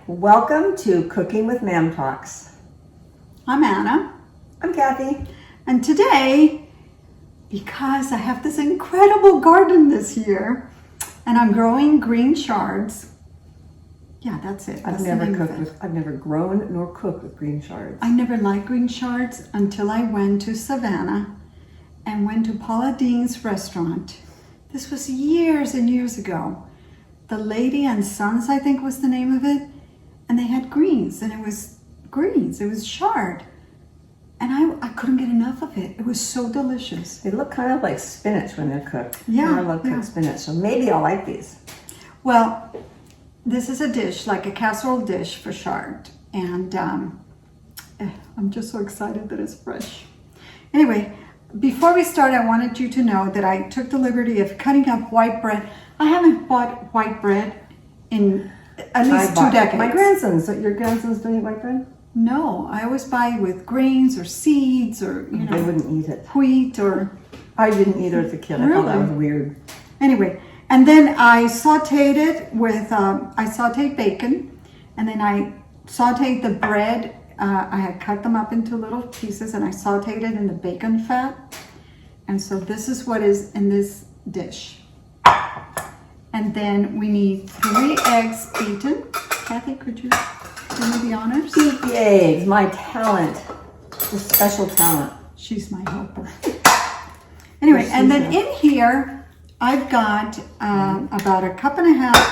Welcome to Cooking with Ma'am Talks. I'm Anna. I'm Kathy. And today, because I have this incredible garden this year, and I'm growing green chards. Yeah, that's it. I've never grown nor cooked with green chards. I never liked green chards until I went to Savannah and went to Paula Deen's restaurant. This was years and years ago. The Lady and Sons, I think was the name of it. And they had greens, and it was greens. It was chard. And I couldn't get enough of it. It was so delicious. They look kind of like spinach when they're cooked. Yeah, I love cooked spinach, so maybe I'll like these. Well, this is a dish, like a casserole dish for chard. And I'm just so excited that it's fresh. Anyway, before we start, I wanted you to know that I took the liberty of cutting up white bread. I haven't bought white bread in at least 2 decades. Your grandsons don't eat white bread? No, I always buy with grains or seeds or, They wouldn't eat it. wheat or... I didn't either as a kid. I thought that was weird. Anyway, and then I sauteed it with, I sauteed bacon, and then I sauteed the bread. I had cut them up into little pieces, and I sauteed it in the bacon fat. And so this is what is in this dish. And then we need 3 eggs beaten. Kathy, could you do me the honors? Beat the eggs, my talent. A special talent. She's my helper. Anyway, and then in here, I've got about 1.5 cups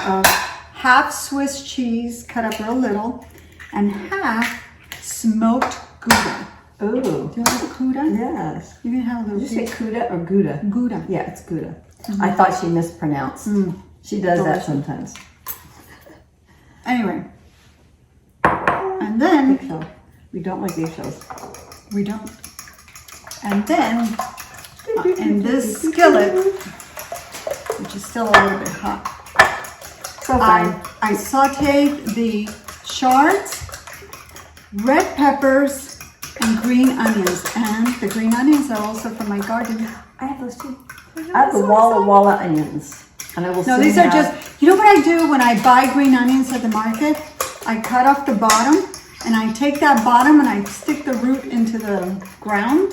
of half Swiss cheese, cut up real little, and half smoked Gouda. Ooh. Do you like Gouda? Yes. You can have a little. Did you say Gouda or Gouda? Gouda. Yeah, it's Gouda. I thought she mispronounced. She does that sometimes. Anyway, and then Eggshell. We don't like eggshells. we don't. And then in this skillet, which is still a little bit hot, So fine. I sauteed the chards, red peppers, and green onions. And the green onions are also from my garden. I have those too. I have the Walla onions. And I will No, soon these are have- just, you know what I do when I buy green onions at the market? I cut off the bottom and I take that bottom and I stick the root into the ground.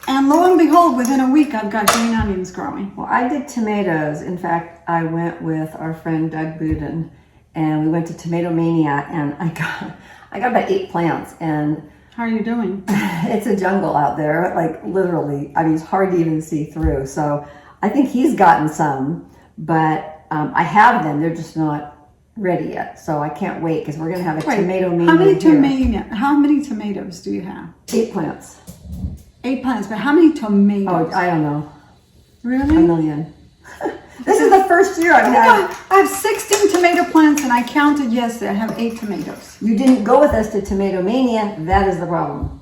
And lo and behold, within a week, I've got green onions growing. Well, I did tomatoes. In fact, I went with our friend Doug Budin and we went to Tomato Mania and I got about 8 plants and How are you doing? it's a jungle out there, like literally. I mean, it's hard to even see through. So I think he's gotten some, but I have them. They're just not ready yet. So I can't wait because we're going to have a tomato mania. How many tomatoes do you have? 8 plants. 8 plants, but how many tomatoes? Oh, I don't know. Really? 1 million. This is the first year I've had. I have 16 tomato plants and I counted yesterday. I have 8 tomatoes. You didn't go with us to Tomato Mania. That is the problem.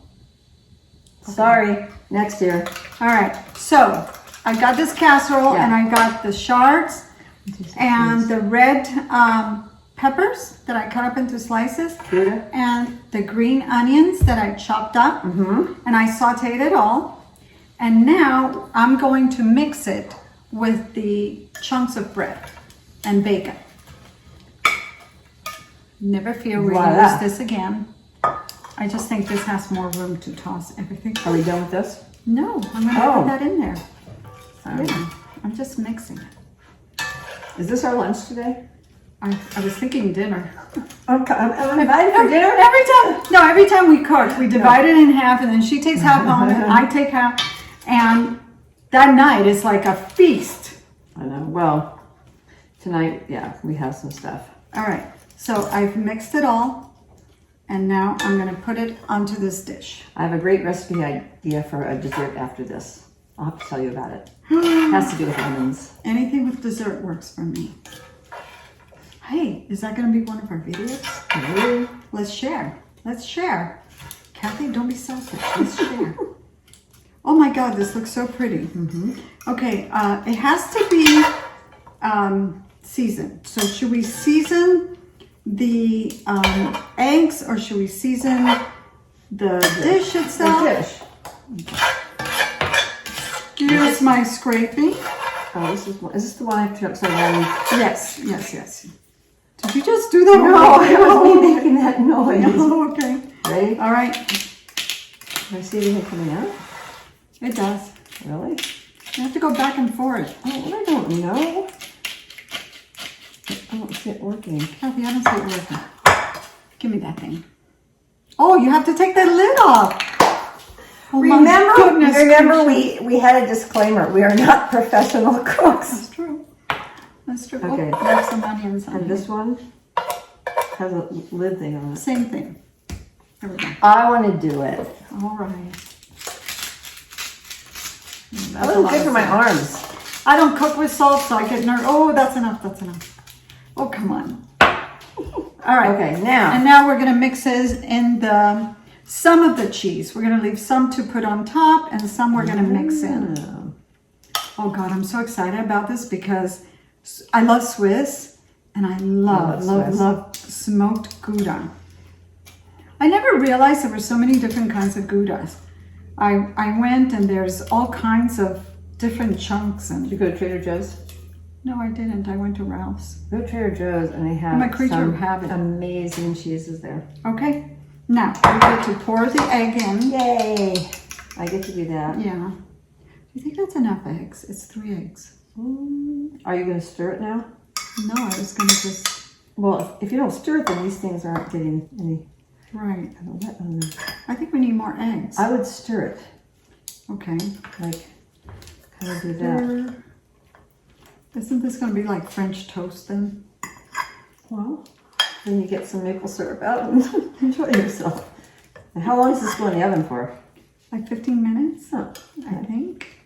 Sorry. Next year. All right, so I got this casserole Yeah. and I got the chards and the red peppers that I cut up into slices Gouda. and the green onions that I chopped up and I sauteed it all. And now I'm going to mix it with the chunks of bread and bacon. Never fear, we're going to Voila. use this again. I just think this has more room to toss everything. Are we done with this? No, I'm going to Oh. put that in there. Sorry. Yeah, I'm just mixing it. Is this our lunch today? I was thinking dinner. I'm invited for dinner? Every time we cook, we divide it in half and then she takes half home and I take half. And that night is like a feast. I know. Well, tonight, yeah, we have some stuff. All right, so I've mixed it all and now I'm gonna put it onto this dish. I have a great recipe idea for a dessert after this. I'll have to tell you about it. It has to do with lemons. Anything with dessert works for me. Hey, is that gonna be one of our videos? Really? Let's share. Let's share. Kathy, don't be selfish. Let's share. Oh my God, this looks so pretty. Okay, it has to be seasoned. So should we season the eggs or should we season the dish itself? The dish. Here's my scraping. Oh, is this the one I have to upside down? Yes. Did you just do that? No, it was me making that noise. Oh, okay. Ready? All right. Do I see anything coming out? It does. Really? You have to go back and forth. Oh, I don't know. I don't see it working. Kathy, I don't see it working. Give me that thing. Oh, you have to take that lid off. Oh, Remember, we had a disclaimer. We are not professional cooks. That's true. That's true. Okay. Oh, there's some onions on And here. this one has a lid thing on it. Same thing. There we go. I want to do it. All right. That was good for my arms. I don't cook with salt, so I get nervous. Oh, that's enough. That's enough. Oh, come on. All right. Okay, now. And now we're going to mix it in some of the cheese. We're going to leave some to put on top and some we're going to mix in. Oh, God, I'm so excited about this because I love Swiss and I love smoked Gouda. I never realized there were so many different kinds of Goudas. I went and there's all kinds of different chunks. And Did you go to Trader Joe's? no, I didn't. I went to Ralph's. Go to Trader Joe's and they have I'm a creature some of habit. amazing cheeses there. Okay. Now, we get to pour the egg in. Yay! I get to do that. Yeah. Do you think that's enough eggs? It's 3 eggs. Are you going to stir it now? No, I was going to just... Well, if you don't stir it, then these things aren't getting any Right. kind of wet on them. I think we need more eggs. I would stir it. Okay. Like, kind of do that. Isn't this going to be like French toast then? Well, then you get some maple syrup out and enjoy yourself. And how long does this go in the oven for? Like 15 minutes, Huh. I think.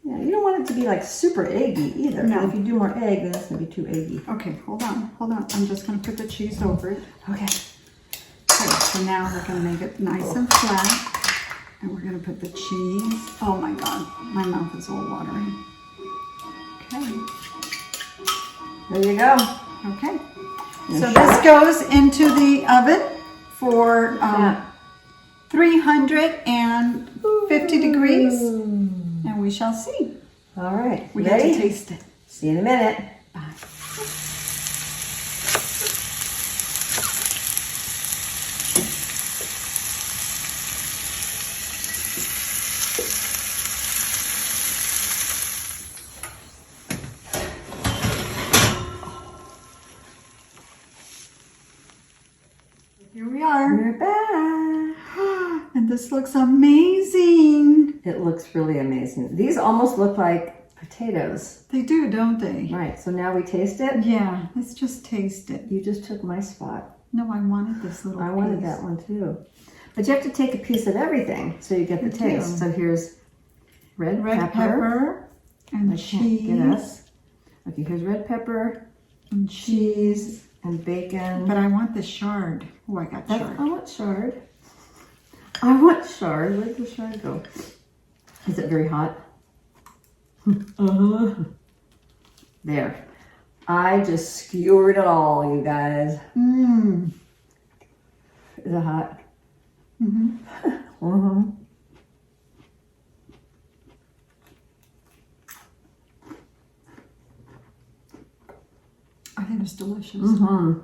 Yeah, you don't want it to be like super eggy either. No. If you do more egg, then it's going to be too eggy. Okay, hold on. I'm just going to put the cheese over it. Okay. Okay, so now we're going to make it nice and flat. And we're going to put the cheese. Oh my God, my mouth is all watering. Okay. There you go. Okay. So this goes into the oven for 350 degrees. And we shall see. All right. We Ready? get to taste it. See you in a minute. Bye. Here we are. We're back. And this looks amazing. It looks really amazing. These almost look like potatoes. They do, don't they? Right. So now we taste it. Yeah, let's just taste it. You just took my spot. No, I wanted this little I wanted piece. that one too. But you have to take a piece of everything so you get the You do. taste. So here's red Pepper and I can't cheese. get us. Okay, here's red pepper, And cheese. and bacon. But I want the chard. Oh, I got I chard. want chard. I want chard. Where did the chard go? Is it very hot? There. I just skewered it all, you guys. Mmm. Is it hot? Mm-hmm. Mm-hmm. I think it's delicious. Mm-hmm.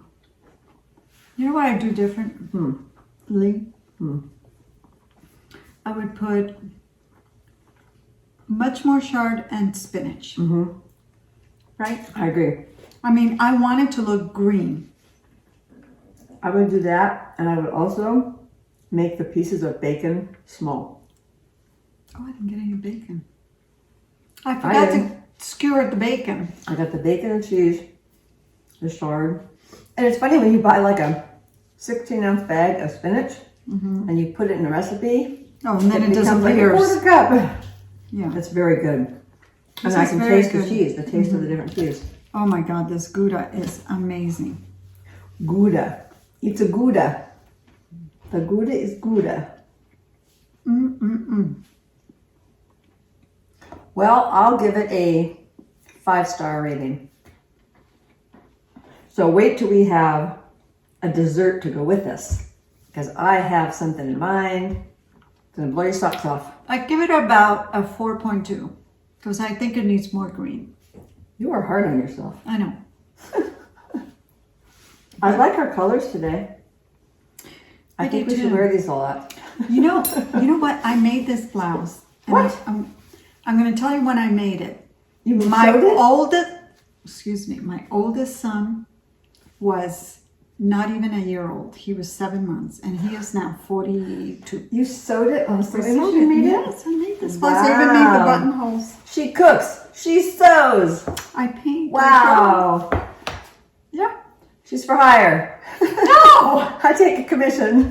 You know what I do differently? I would put much more chard and spinach. Mm-hmm. Right? I agree. I mean, I want it to look green. I would do that, and I would also make the pieces of bacon small. Oh, I didn't get any bacon. I forgot to skewer the bacon. I got the bacon and cheese, the chard. And it's funny when you buy like a 16-ounce bag of spinach and you put it in a recipe. Oh, and then it becomes like a disappears. quarter cup. Yeah. That's very good. This And I is can very taste good. the cheese, the taste of the different cheese. Oh my God, this Gouda is amazing. Gouda. It's a Gouda. The Gouda is Gouda. Well, I'll give it a 5-star rating. So wait till we have a dessert to go with this. Because I have something in mind. It's going to blow your socks off. I give it about a 4.2 because I think it needs more green. You are hard on yourself. I know. I like our colors today. I think we should wear these a lot. You know what? I made this blouse. And What? I'm going to tell you when I made it. You My sewed it? my oldest son was not even a year old. He was 7 months, and he is now 42. You sewed it on a sewing I machine? Made it? Yes, I made this blouse. I even made the buttonholes. She cooks. She sews. I paint. Wow. Yeah. She's for hire. No! I take a commission.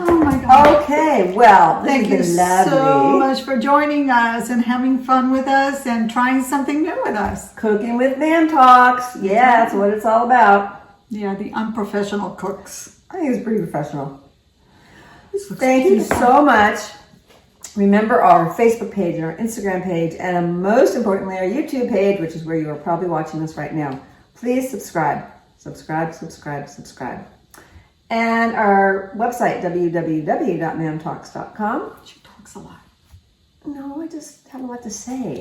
Oh my God. Okay, well, this Thank you has been lovely. so much for joining us and having fun with us and trying something new with us. Cooking with Man Talks. Yeah, that's what it's all about. Yeah, the unprofessional cooks. I think it's pretty professional. This looks Thank you beautiful. so much. Remember our Facebook page and our Instagram page, and most importantly, our YouTube page, which is where you are probably watching us right now. Please subscribe. Subscribe, subscribe, subscribe. And our website, www.mamtalks.com. She talks a lot. No, I just have a lot to say.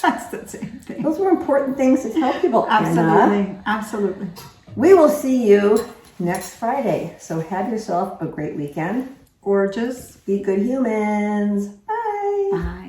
That's the same thing. Those were important things to tell people, Anna. Absolutely. Absolutely. We will see you next Friday. So have yourself a great weekend. Gorgeous. Be good humans. Bye. Bye.